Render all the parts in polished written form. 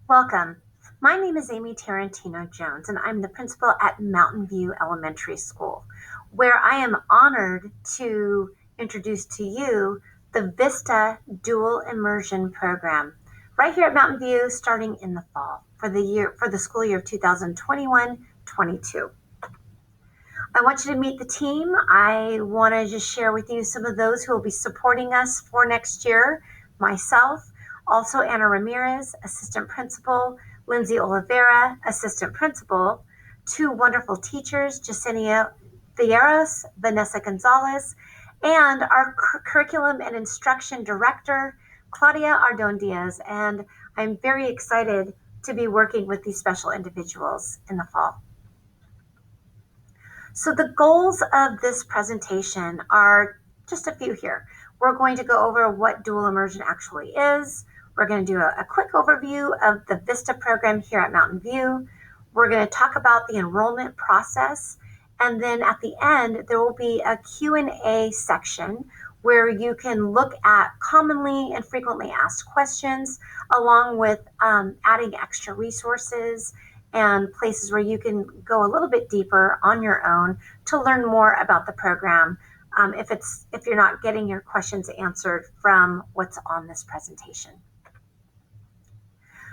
Welcome. My name is Amy Tarantino Jones, and I'm the principal at Mountain View Elementary School, where I am honored to introduce to you the VISTA Dual Immersion Program right here at Mountain View starting in the fall for the school year of 2021-22. I want you to meet the team. I want to just share with you some of those who will be supporting us for next year. Myself, also Anna Ramirez, assistant principal, Lindsay Oliveira, assistant principal, two wonderful teachers, Jasenia Fierros, Vanessa Gonzalez, and our curriculum and instruction director, Claudia Ardon Diaz. And I'm very excited to be working with these special individuals in the fall. So the goals of this presentation are just a few here. We're going to go over what dual immersion actually is. We're going to do a quick overview of the VISTA program here at Mountain View. We're going to talk about the enrollment process. And then at the end, there will be a Q&A section where you can look at commonly and frequently asked questions, along with adding extra resources and places where you can go a little bit deeper on your own to learn more about the program if you're not getting your questions answered from what's on this presentation.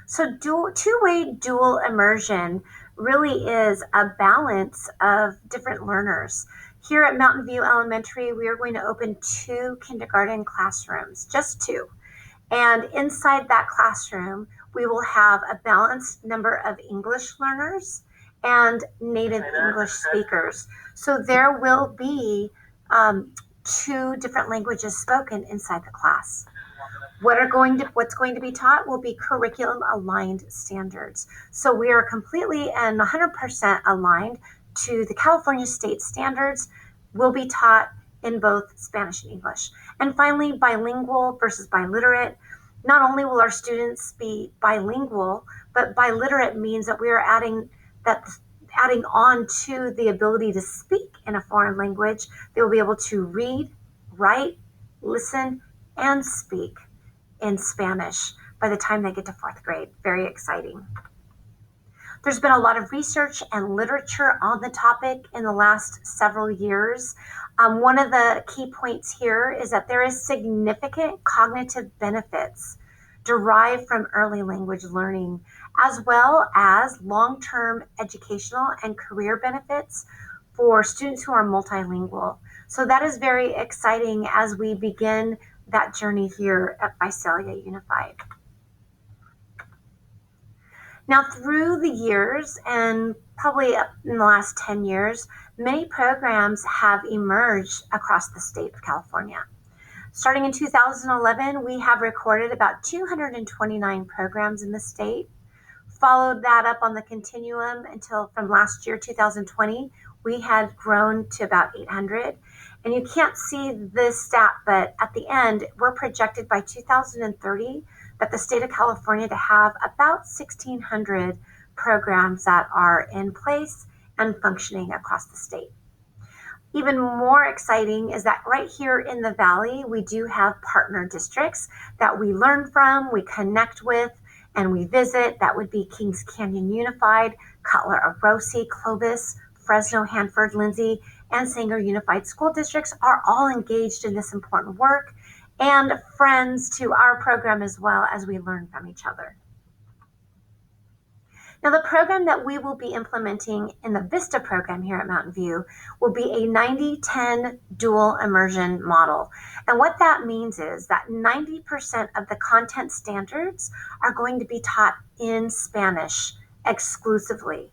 So two-way dual immersion really is a balance of different learners. Here at Mountain View Elementary, we are going to open 2 kindergarten classrooms, just 2. And inside that classroom, we will have a balanced number of English learners and native English speakers. So there will be 2 different languages spoken inside the class. What's going to be taught will be curriculum aligned standards. So we are completely and 100% aligned to the California state standards, will be taught in both Spanish and English. And finally, bilingual versus biliterate. Not only will our students be bilingual, but biliterate means that we are adding on to the ability to speak in a foreign language. They will be able to read, write, listen, and speak in Spanish by the time they get to 4th grade. Very exciting. There's been a lot of research and literature on the topic in the last several years. One of the key points here is that there is significant cognitive benefits derived from early language learning, as well as long-term educational and career benefits for students who are multilingual. So that is very exciting as we begin that journey here at Visalia Unified. Now, through the years, and probably in the last 10 years, many programs have emerged across the state of California. Starting in 2011, we have recorded about 229 programs in the state. Followed that up on the continuum until from last year, 2020, we had grown to about 800. And you can't see this stat, but at the end, we're projected by 2030 that the state of California to have about 1,600 programs that are in place and functioning across the state. Even more exciting is that right here in the Valley, we do have partner districts that we learn from, we connect with, and we visit. That would be Kings Canyon Unified, Cutler Orosi, Clovis, Fresno, Hanford, Lindsay, and Sanger Unified School Districts are all engaged in this important work and friends to our program as well as we learn from each other. Now, the program that we will be implementing in the VISTA program here at Mountain View will be a 90-10 dual immersion model. And what that means is that 90% of the content standards are going to be taught in Spanish exclusively.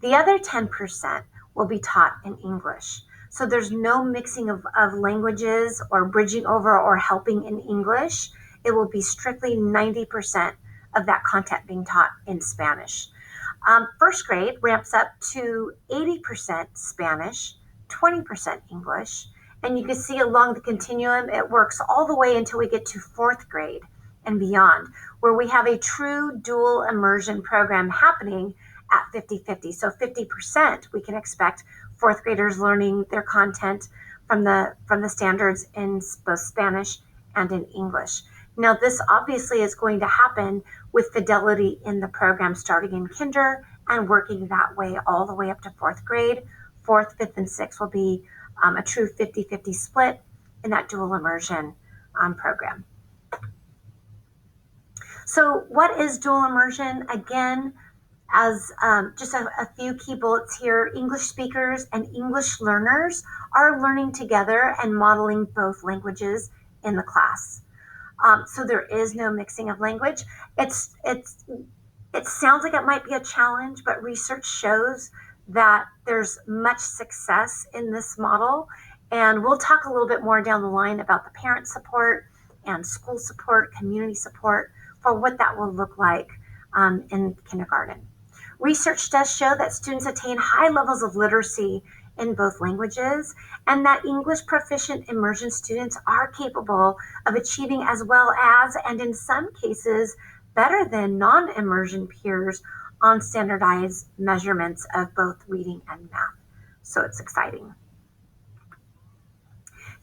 The other 10% will be taught in English. So there's no mixing of languages or bridging over or helping in English. It will be strictly 90% of that content being taught in Spanish. 1st grade ramps up to 80% Spanish, 20% English, and you can see along the continuum, it works all the way until we get to 4th grade and beyond, where we have a true dual immersion program happening at 50-50. So 50% we can expect 4th graders learning their content from the standards in both Spanish and in English. Now, this obviously is going to happen with fidelity in the program starting in kinder and working that way all the way up to fourth grade. Fourth, fifth, and sixth will be a true 50-50 split in that dual immersion program. So what is dual immersion? Again, as just a few key bullets here, English speakers and English learners are learning together and modeling both languages in the class. So there is no mixing of language. It sounds like it might be a challenge, but research shows that there's much success in this model. And we'll talk a little bit more down the line about the parent support and school support, community support for what that will look like in kindergarten. Research does show that students attain high levels of literacy in both languages, and that English proficient immersion students are capable of achieving as well as, and in some cases, better than non-immersion peers on standardized measurements of both reading and math. So it's exciting.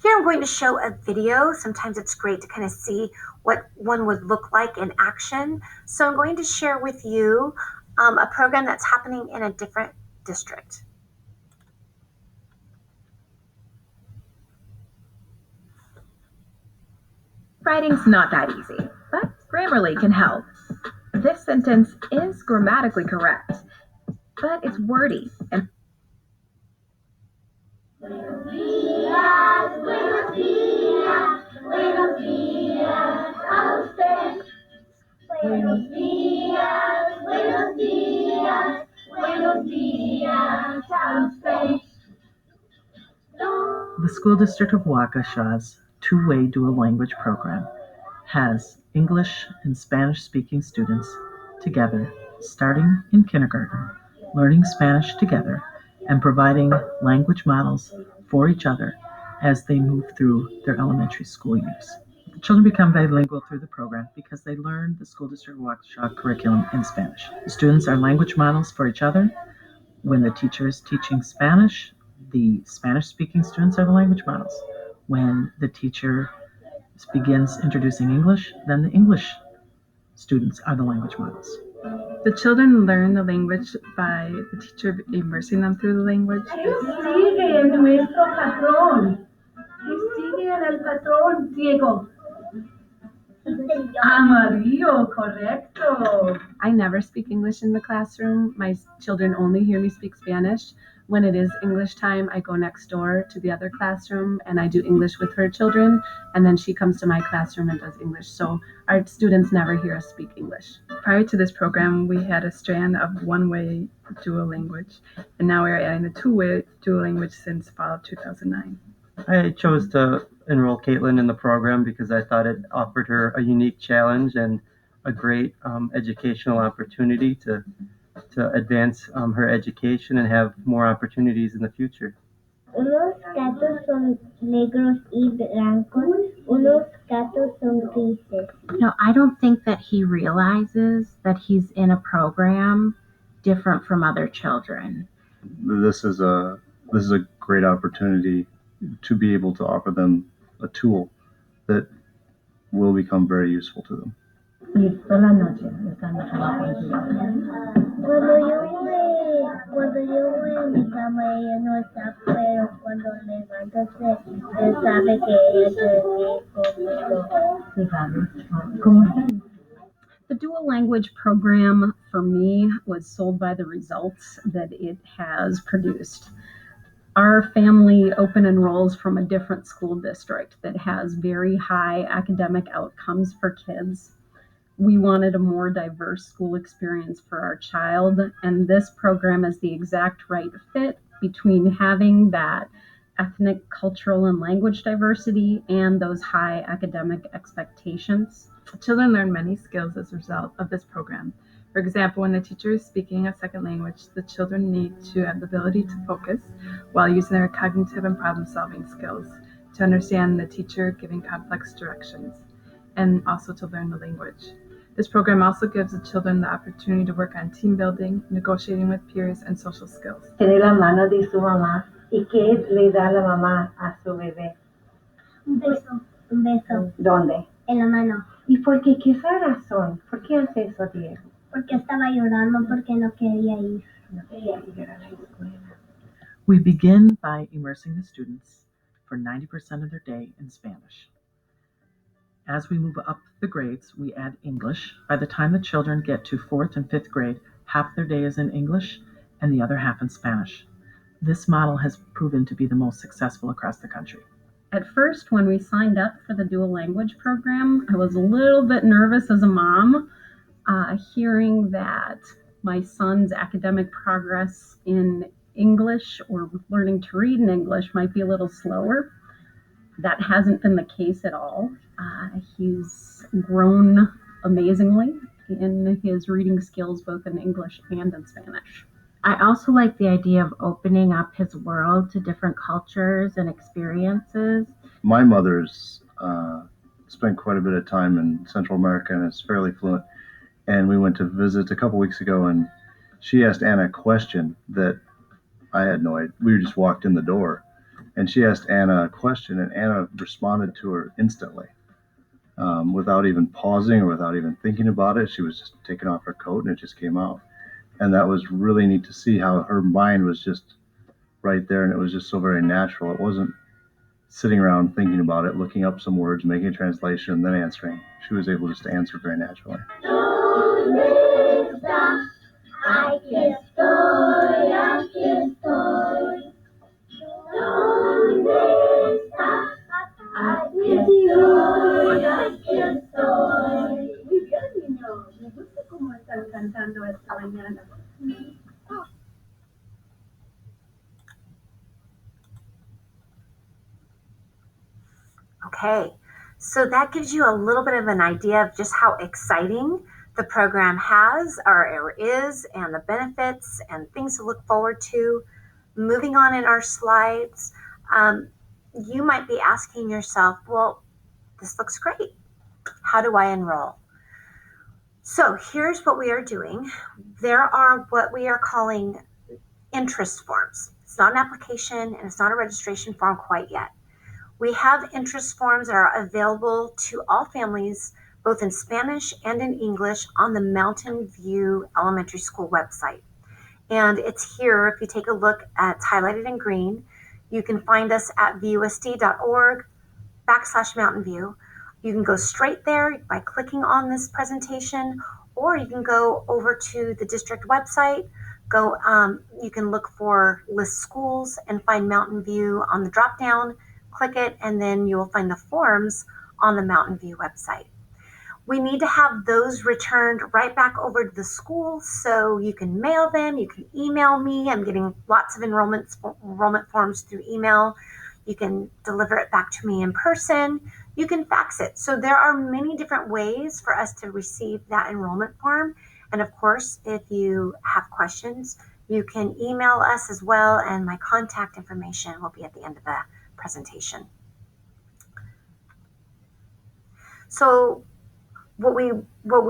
Here I'm going to show a video. Sometimes it's great to kind of see what one would look like in action. So I'm going to share with you a program that's happening in a different district. Writing's not that easy, but Grammarly can help. This sentence is grammatically correct, but it's wordy and Buenos días, buenos días, buenos días a usted. Buenos días, buenos días, buenos días a usted. The School District of Waukesha's two-way dual language program has English and Spanish-speaking students together starting in kindergarten, learning Spanish together, and providing language models for each other as they move through their elementary school years. The children become bilingual through the program because they learn the School District of Waukesha curriculum in Spanish. The students are language models for each other. When the teacher is teaching Spanish, the Spanish-speaking students are the language models. When the teacher begins introducing English, then the English students are the language models. The children learn the language by the teacher immersing them through the language. Sigue nuestro patrón. Sigue el patrón ciego. Amarillo, correcto. I never speak English in the classroom. My children only hear me speak Spanish. When it is English time, I go next door to the other classroom and I do English with her children, and then she comes to my classroom and does English. So our students never hear us speak English. Prior to this program, we had a strand of one-way dual language, and now we're adding a two-way dual language since fall of 2009. I chose to enroll Caitlin in the program because I thought it offered her a unique challenge and a great educational opportunity to advance her education and have more opportunities in the future. Unos gatos son negros y blancos, unos gatos son grises. I don't think that he realizes that he's in a program different from other children. This is a great opportunity to be able to offer them a tool that will become very useful to them. Cuando yo voy a mi cama ella no está, pero cuando levanto él sabe que ella conmigo. The dual language program for me was sold by the results that it has produced. Our family open enrolls from a different school district that has very high academic outcomes for kids. We wanted a more diverse school experience for our child, and this program is the exact right fit between having that ethnic, cultural, and language diversity and those high academic expectations. Children learn many skills as a result of this program. For example, when the teacher is speaking a second language, the children need to have the ability to focus while using their cognitive and problem-solving skills to understand the teacher giving complex directions, and also to learn the language. This program also gives the children the opportunity to work on team building, negotiating with peers, and social skills. Tiene la mano de su mamá y qué le da la mamá a su bebé. Un beso. Un beso. ¿Dónde? en la mano. ¿Y por qué? ¿Qué es la razón? ¿Por qué hace eso, Diego? Porque estaba llorando porque no quería ir. No quería ir a la escuela. We begin by immersing the students for 90% of their day in Spanish. As we move up the grades, we add English. By the time the children get to 4th and 5th grade, half their day is in English and the other half in Spanish. This model has proven to be the most successful across the country. At first, when we signed up for the dual language program, I was a little bit nervous as a mom, hearing that my son's academic progress in English or learning to read in English might be a little slower. That hasn't been the case at all. He's grown amazingly in his reading skills, both in English and in Spanish. I also like the idea of opening up his world to different cultures and experiences. My mother's spent quite a bit of time in Central America and is fairly fluent. And we went to visit a couple weeks ago, and she asked Anna a question that I had no idea. We just walked in the door, and she asked Anna a question, and Anna responded to her instantly, without even pausing or without even thinking about it. She was just taking off her coat, and it just came out. And that was really neat to see how her mind was just right there, and it was just so very natural. It wasn't sitting around thinking about it, looking up some words, making a translation, and then answering. She was able just to answer very naturally. Aquí estoy, aquí estoy. ¿Dónde estás? Aquí estoy, aquí estoy. Muy bien, niños. Me gusta cómo están cantando esta mañana. Okay, so that gives you a little bit of an idea of just how exciting the program has or is, and the benefits and things to look forward to. Moving on in our slides, you might be asking yourself, well, this looks great. How do I enroll? So here's what we are doing. There are what we are calling interest forms. It's not an application and it's not a registration form quite yet. We have interest forms that are available to all families, both in Spanish and in English, on the Mountain View Elementary School website. And it's here. If you take a look, it's highlighted in green. You can find us at VUSD.org/Mountain View. You can go straight there by clicking on this presentation, or you can go over to the district website. You can look for list schools and find Mountain View on the drop down. Click it, and then you will find the forms on the Mountain View website. We need to have those returned right back over to the school, so you can mail them, you can email me. I'm getting lots of enrollment forms through email. You can deliver it back to me in person. You can fax it. So there are many different ways for us to receive that enrollment form. And of course, if you have questions, you can email us as well, and my contact information will be at the end of the presentation. So what we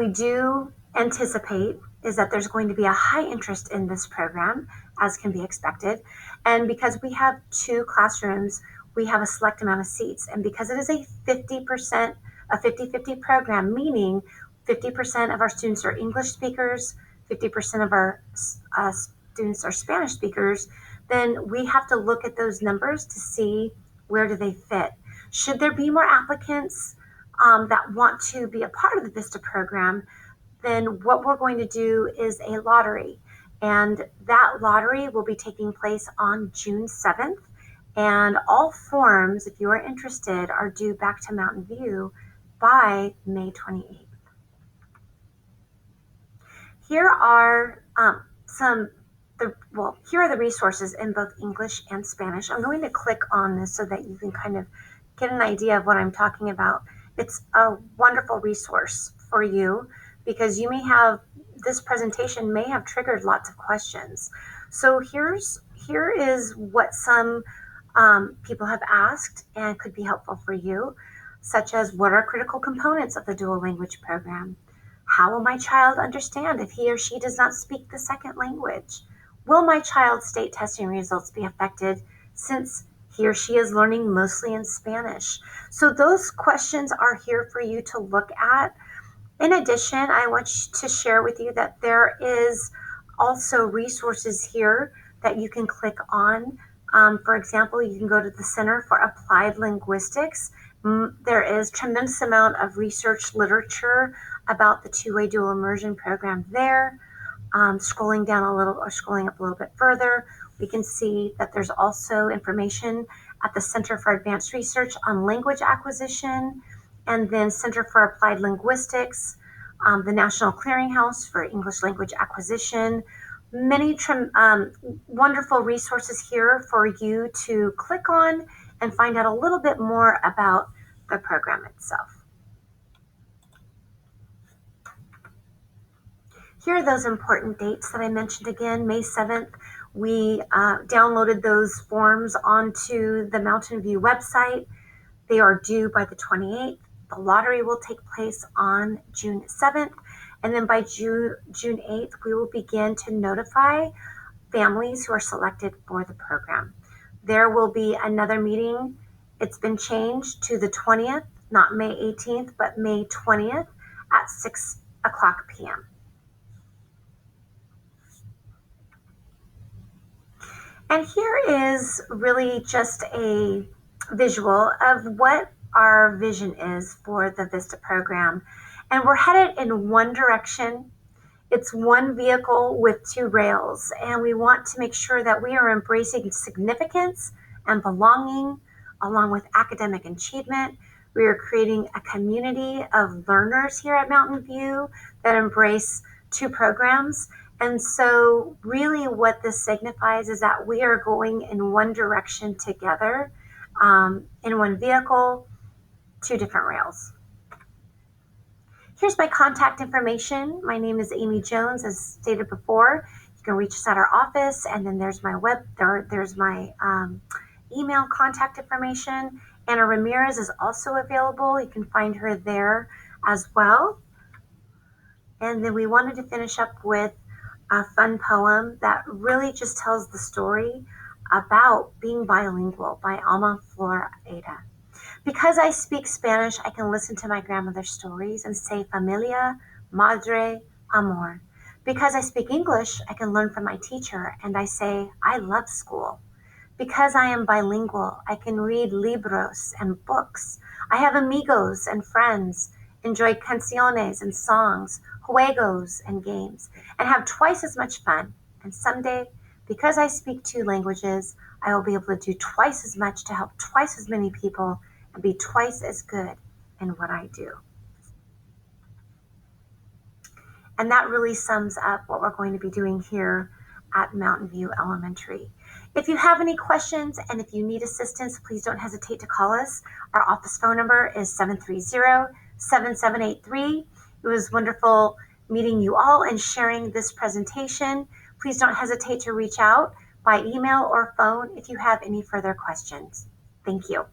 do anticipate is that there's going to be a high interest in this program, as can be expected. And because we have 2 classrooms, we have a select amount of seats. And because it is a 50-50 program, meaning 50% of our students are English speakers, 50% of our students are Spanish speakers, then we have to look at those numbers to see where do they fit. Should there be more applicants that want to be a part of the VISTA program, then what we're going to do is a lottery. And that lottery will be taking place on June 7th. And all forms, if you are interested, are due back to Mountain View by May 28th. Here are here are the resources in both English and Spanish. I'm going to click on this so that you can kind of get an idea of what I'm talking about. It's a wonderful resource for you because this presentation may have triggered lots of questions. So here is what some people have asked and could be helpful for you, such as what are critical components of the dual language program? How will my child understand if he or she does not speak the second language? Will my child's state testing results be affected since He or she is learning mostly in Spanish. So those questions are here for you to look at. In addition, I want to share with you that there is also resources here that you can click on. For example, you can go to the Center for Applied Linguistics. There is tremendous amount of research literature about the two-way dual immersion program there. Scrolling down a little or scrolling up a little bit further, we can see that there's also information at the Center for Advanced Research on Language Acquisition, and then Center for Applied Linguistics, the National Clearinghouse for English Language Acquisition. Many wonderful resources here for you to click on and find out a little bit more about the program itself. Here are those important dates that I mentioned again. May 7th, we downloaded those forms onto the Mountain View website. They are due by the 28th. The lottery will take place on June 7th. And then by June 8th, we will begin to notify families who are selected for the program. There will be another meeting. It's been changed to the 20th, not May 18th, but May 20th at 6 o'clock p.m. And here is really just a visual of what our vision is for the VISTA program. And we're headed in one direction. It's one vehicle with two rails, and we want to make sure that we are embracing significance and belonging along with academic achievement. We are creating a community of learners here at Mountain View that embrace two programs. And so really what this signifies is that we are going in one direction together, in one vehicle, two different rails. Here's my contact information. My name is Amy Jones, as stated before. You can reach us at our office, and then there's my there's my email contact information. Anna Ramirez is also available. You can find her there as well. And then we wanted to finish up with a fun poem that really just tells the story about being bilingual by Alma Flor Ada. Because I speak Spanish, I can listen to my grandmother's stories and say familia, madre, amor. Because I speak English, I can learn from my teacher and I say, I love school. Because I am bilingual, I can read libros and books. I have amigos and friends, enjoy canciones and songs, juegos and games, and have twice as much fun. And someday, because I speak two languages, I will be able to do twice as much to help twice as many people and be twice as good in what I do. And that really sums up what we're going to be doing here at Mountain View Elementary. If you have any questions and if you need assistance, please don't hesitate to call us. Our office phone number is 730-7783. It was wonderful meeting you all and sharing this presentation. Please don't hesitate to reach out by email or phone if you have any further questions. Thank you.